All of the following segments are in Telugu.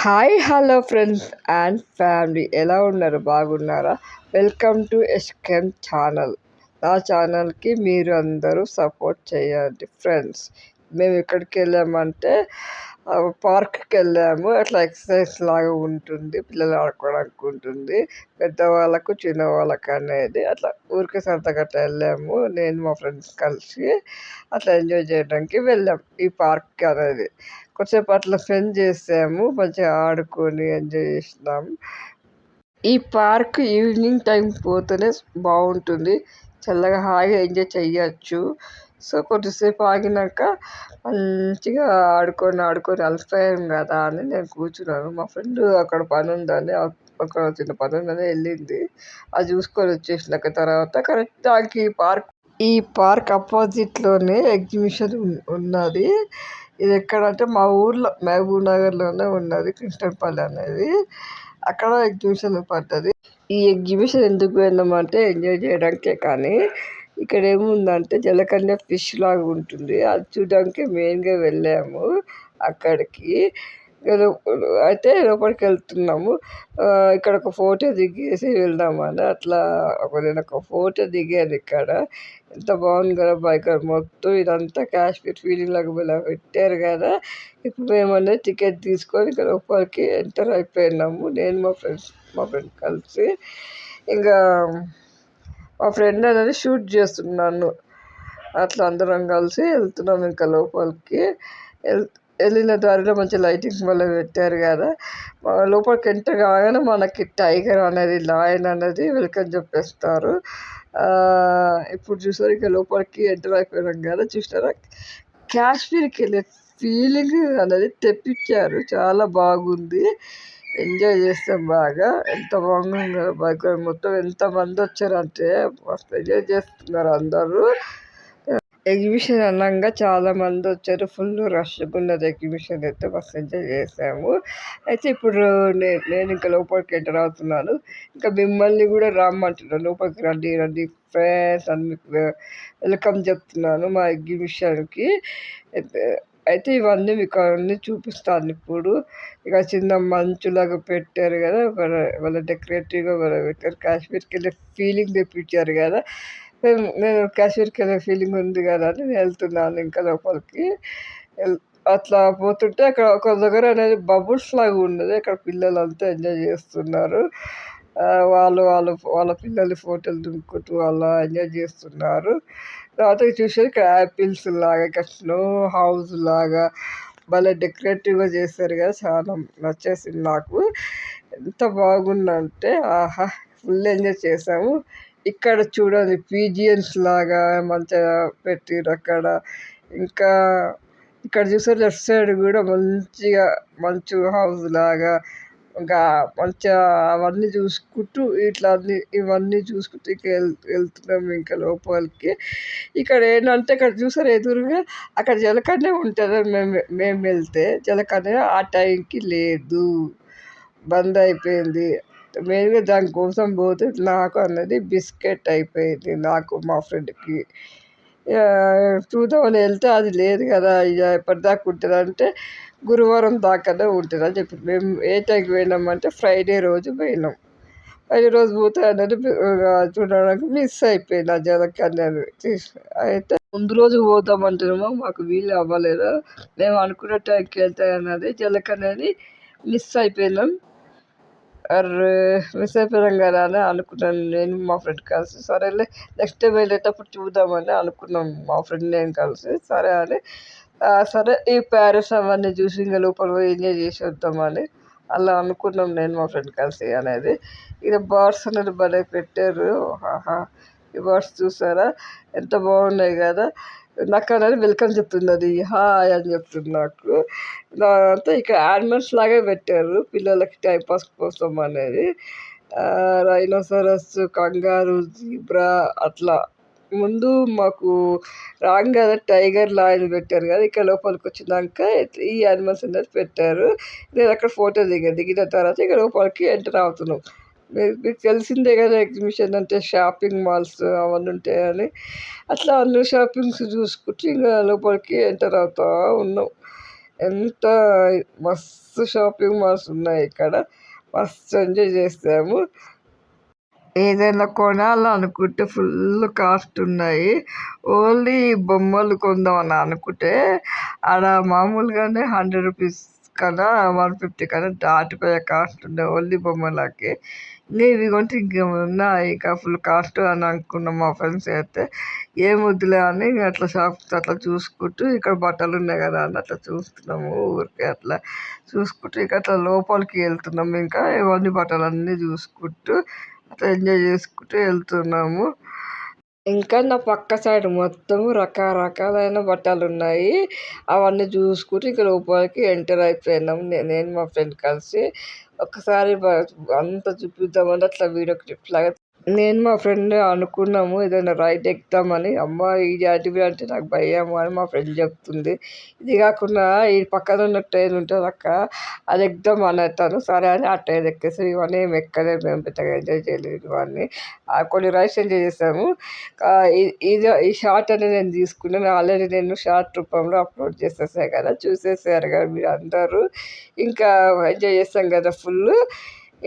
Hi hello friends and family ఎలా ఉన్నారు? బాగున్నారా? వెల్కమ్ టు ఎస్కెమ్ ఛానల్. నా ఛానల్కి మీరు అందరూ సపోర్ట్ చేయండి ఫ్రెండ్స్. మేము ఎక్కడికి వెళ్ళామంటే పార్క్కి వెళ్ళాము. అట్లా ఎక్సర్సైజ్ లాగా ఉంటుంది, పిల్లలు ఆడుకోవడానికి ఉంటుంది, పెద్దవాళ్ళకు చిన్నవాళ్ళకు అనేది. అట్లా ఊరికే సరదాగా అట్లా వెళ్ళాము. నేను మా ఫ్రెండ్స్ కలిసి అట్లా ఎంజాయ్ చేయడానికి వెళ్ళాం ఈ పార్క్ అనేది. కొద్దిసేపు అట్లా స్పెండ్ చేసాము, మంచిగా ఆడుకొని ఎంజాయ్ చేసినాము. ఈ పార్క్ ఈవినింగ్ టైం పోతేనే బాగుంటుంది, చల్లగా హాయిగా ఎంజాయ్ చెయ్యొచ్చు. సో కొద్దిసేపు ఆగినాక మంచిగా ఆడుకొని అలసిపోయాం కదా అని నేను కూర్చున్నాను. మా ఫ్రెండ్ అక్కడ పని ఉందని, అక్కడ చిన్న పని ఉందని వెళ్ళింది. అది చూసుకొని వచ్చేసినాక తర్వాత కరెక్ట్ దానికి ఈ పార్క్ అపోజిట్లోనే ఎగ్జిబిషన్ ఉన్నది. ఇది ఎక్కడంటే మా ఊర్లో మహబూబ్ నగర్లోనే ఉన్నది, కృష్ణపల్లి అనేది. అక్కడ ఎగ్జిబిషన్ పడ్డది. ఈ ఎగ్జిబిషన్ ఎందుకు వెళ్ళామంటే ఎంజాయ్ చేయడానికే. కానీ ఇక్కడ ఏముందంటే జలకన్య ఫిష్ లాగా ఉంటుంది, అది చూడడానికి మెయిన్గా వెళ్ళాము అక్కడికి. అయితే లోపలికి వెళ్తున్నాము. ఇక్కడ ఒక ఫోటో దిగేసి వెళ్దామని అట్లా నేను ఒక ఫోటో దిగాను ఇక్కడ. ఎంత బాగుంది కదా బైక్ మొత్తం ఇదంతా కాశ్మీర్ ఫీలింగ్ లాగా ఇలా పెట్టారు కదా. ఇప్పుడు మేము టికెట్ తీసుకొని ఇక్కడ లోపలికి ఎంటర్ అయిపోయినాము, నేను మా ఫ్రెండ్ కలిసి. ఇంకా మా ఫ్రెండ్ అనేది షూట్ చేస్తున్నాను. అట్లా అందరం కలిసి వెళ్తున్నాం ఇంకా లోపలికి. వెళ్ళిన దారిలో మంచి లైటింగ్స్ వల్ల పెట్టారు కదా. లోపలికి ఎంటర్ కాగానే మనకి టైగర్ అనేది, లయన్ అనేది వెల్కమ్ చెప్పేస్తారు. ఇప్పుడు చూసారు, ఇక లోపలికి ఎంటర్ అయిపోయినాం కదా. చూసారా, కాశ్మీర్కి వెళ్ళే ఫీలింగ్ అనేది తెప్పించారు, చాలా బాగుంది. ఎంజాయ్ చేస్తాం బాగా. ఎంత బాగుంది కదా బైక్ మొత్తం. ఎంతమంది వచ్చారంటే మస్తు ఎంజాయ్ చేస్తున్నారు అందరూ. ఎగ్జిబిషన్ అనగా చాలా మంది వచ్చారు, ఫుల్ రష్గా ఉన్నది ఎగ్జిబిషన్ అయితే. మస్తు ఎంజాయ్ చేసాము. అయితే ఇప్పుడు నేను ఇంకా లోపలికి ఎంటర్ అవుతున్నాను. ఇంకా మిమ్మల్ని కూడా రమ్మంటున్నాను, లోపలికి రండి రండి ఫ్రెండ్స్ అని మీకు వెల్కమ్ చెప్తున్నాను మా ఎగ్జిబిషన్కి. అయితే ఇవన్నీ మీకు అన్నీ చూపిస్తాను ఇప్పుడు. ఇక చిన్న మంచులాగా పెట్టారు కదా, వాళ్ళ డెకరేటివ్గా పెట్టారు. కాశ్మీర్కి వెళ్ళే ఫీలింగ్ తెప్పించారు కదా. నేను కాశ్మీర్కి వెళ్ళే ఫీలింగ్ ఉంది కదా అని నేను వెళ్తున్నాను ఇంకా లోపలికి. అట్లా పోతుంటే అక్కడ ఒక దగ్గర అనేది బబుల్స్ లాగా ఉన్నది. అక్కడ పిల్లలంతా ఎంజాయ్ చేస్తున్నారు. వాళ్ళ పిల్లలు ఫోటోలు దింపుకుంటూ అలా ఎంజాయ్ చేస్తున్నారు. తర్వాత చూసేది ఇక్కడ యాపిల్స్ లాగా, ఇక్కడ స్నో హౌస్ లాగా భలే డెకరేటివ్గా చేస్తారు కదా, చాలా నచ్చేసింది నాకు. ఎంత బాగుందంటే ఆహా, ఫుల్ ఎంజాయ్ చేసాము. ఇక్కడ చూడండి పీజియన్స్ లాగా మంచిగా పెట్టిర్రు అక్కడ. ఇంకా ఇక్కడ చూస్తే లెఫ్ట్ సైడ్ కూడా మంచిగా మంచు హౌస్ లాగా, ఇంకా మంచిగా అవన్నీ చూసుకుంటూ ఇవన్నీ చూసుకుంటూ ఇక వెళ్తున్నాము ఇంకా లోపలికి. ఇక్కడ ఏంటంటే ఇక్కడ చూసారు ఎదురుగా, అక్కడ జలకన్య ఉంటుంది. మేము వెళ్తే జలకన్య ఆ టైంకి లేదు, బంద్ అయిపోయింది. మెయిన్గా దానికోసం పోతే నాకు అన్నది బిస్కెట్ అయిపోయింది, నాకు మా ఫ్రెండ్కి. చూద్దామని వెళ్తే అది లేదు కదా. ఇక ఎప్పటిదాకా ఉంటుంది అంటే గురువారం దాకానే ఉంటుంది అని చెప్పి మేము ఏ టైంకి పోయినామంటే ఫ్రైడే రోజు పోయినాం. ఫ్రైడే రోజు పోతే అనేది చూడడానికి మిస్ అయిపోయింది ఆ జలకన్య. అయితే ముందు రోజు పోతామంటేనేమో మాకు వీలు అవ్వలేదు. మేము అనుకున్న టైంకి వెళ్తాయి అన్నది జలకన్యని మిస్ అయిపోయినాం. మిస్ అయిపోయినాం కదా అని అనుకున్నాను నేను మా ఫ్రెండ్ కలిసి. సరేలే నెక్స్ట్ టైం వెళ్ళేటప్పుడు చూద్దామని అనుకున్నాం మా ఫ్రెండ్ నేను కలిసి. సరే అని సరే ఈ ప్యారిస్ అవన్నీ చూసి ఇంకా లోపల పోయి ఎంజాయ్ చేసి వద్దామని అలా అనుకున్నాం నేను మా ఫ్రెండ్ కలిసి అనేది. ఇక బర్డ్స్ అనేది భలే పెట్టారు. ఈ బర్డ్స్ చూసారా ఎంత బాగున్నాయి కదా. నాకు అనేది వెల్కమ్ చెప్తుంది, అది హాయ్ అని చెప్తుంది నాకు. దాంతో ఇక్కడ యానిమల్స్ లాగే పెట్టారు పిల్లలకి టైంపాస్ కోసం అనేది. రైనోసరస్, కంగారు, జీబ్రా అట్లా. ముందు మాకు రాగానే టైగర్, లయన్ పెట్టారు కదా. ఇక్కడ లోపలికి వచ్చినాక ఈ యానిమల్స్ అనేది పెట్టారు. నేను అక్కడ ఫోటో దిగిన తర్వాత ఇక్కడ లోపలికి ఎంటర్ అవుతున్నాం. మీకు తెలిసిందే కదా ఎగ్జిబిషన్ అంటే షాపింగ్ మాల్స్ అవన్నీ ఉంటాయని. అట్లా అన్ని షాపింగ్స్ చూసుకుంటూ ఇంకా లోపలికి ఎంటర్ అవుతూ ఉన్నాం. ఎంత మస్తు షాపింగ్ మాల్స్ ఉన్నాయి ఇక్కడ. మస్తు ఎంజాయ్ చేసాము. ఏదైనా కొనాలనుకుంటే ఫుల్ కాస్ట్ ఉన్నాయి. ఓన్లీ బొమ్మలు కొందామని అనుకుంటే ఆడ మామూలుగానే 100 రూపీస్ కన్నా 150 కన్నా దాటిపోయే కాస్ట్ ఉండే ఓన్లీ బొమ్మలకి. ఇవి కొంటే ఇంకేమున్నాయి ఇక ఫుల్ కాస్ట్ అని అనుకున్నాం మా ఫ్రెండ్స్ అయితే. ఏం వద్దులే అని అట్లా షాప్స్ అట్లా చూసుకుంటూ ఇక్కడ బట్టలు ఉన్నాయి కదా అని అట్లా చూస్తున్నాము. ఊరికే అట్లా చూసుకుంటూ ఇక అట్లా లోపలికి వెళ్తున్నాము. ఇంకా ఇవన్నీ బట్టలు అన్నీ చూసుకుంటూ అట్లా ఎంజాయ్ చేసుకుంటూ వెళ్తున్నాము. ఇంకా నా పక్క సైడ్ మొత్తం రకరకాలైన బట్టలు ఉన్నాయి. అవన్నీ చూసుకుంటూ ఇక లోపలికి ఎంటర్ అయిపోయినాం. నేను మా ఫ్రెండ్ కలిసి ఒకసారి అంతా చూపిద్దామని అట్లా వీడియో క్లిప్స్ లాగా నేను మా ఫ్రెండ్ అనుకున్నాము ఏదైనా రైడ్ ఎక్కుదామని. అమ్మ ఇది అడవి అంటే నాకు భయము అని మా ఫ్రెండ్ చెప్తుంది. ఇది కాకుండా ఈ పక్కన ఉన్న ట్రైన్ ఉంటుంది అక్క, అది ఎక్కుదాం అనేస్తాను. సరే అని ఆ ట్రైన్ ఎక్కేసి ఇవన్నీ ఏమి ఎక్కలేదు, మేము పెద్దగా ఎంజాయ్ చేయలేదు. ఇవన్నీ కొన్ని రైడ్స్ ఎంజాయ్ చేసాము. ఈ షార్ట్ అనేది నేను తీసుకున్నాను. ఆల్రెడీ నేను షార్ట్ రూపంలో అప్లోడ్ చేసేసాను కదా, చూసేసారు కదా మీరు అందరూ. ఇంకా ఎంజాయ్ చేస్తాం కదా ఫుల్.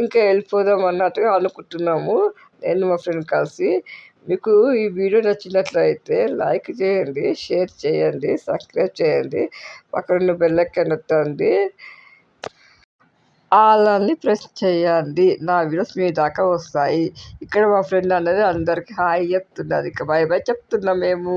ఇంకా వెళ్ళిపోదాం అన్నట్టుగా అనుకుంటున్నాము నేను మా ఫ్రెండ్ కలిసి. మీకు ఈ వీడియో నచ్చినట్లయితే లైక్ చేయండి, షేర్ చేయండి, సబ్స్క్రైబ్ చేయండి, పక్కన బెల్ ఐకాన్ నొక్కండి, ఆల్ అని ప్రెస్ చేయండి. నా వీడియోస్ మీ దాకా వస్తాయి. ఇక్కడ మా ఫ్రెండ్ అనేది అందరికి హాయ్ చెప్తున్నది. ఇక బై బై చెప్తున్నాం మేము.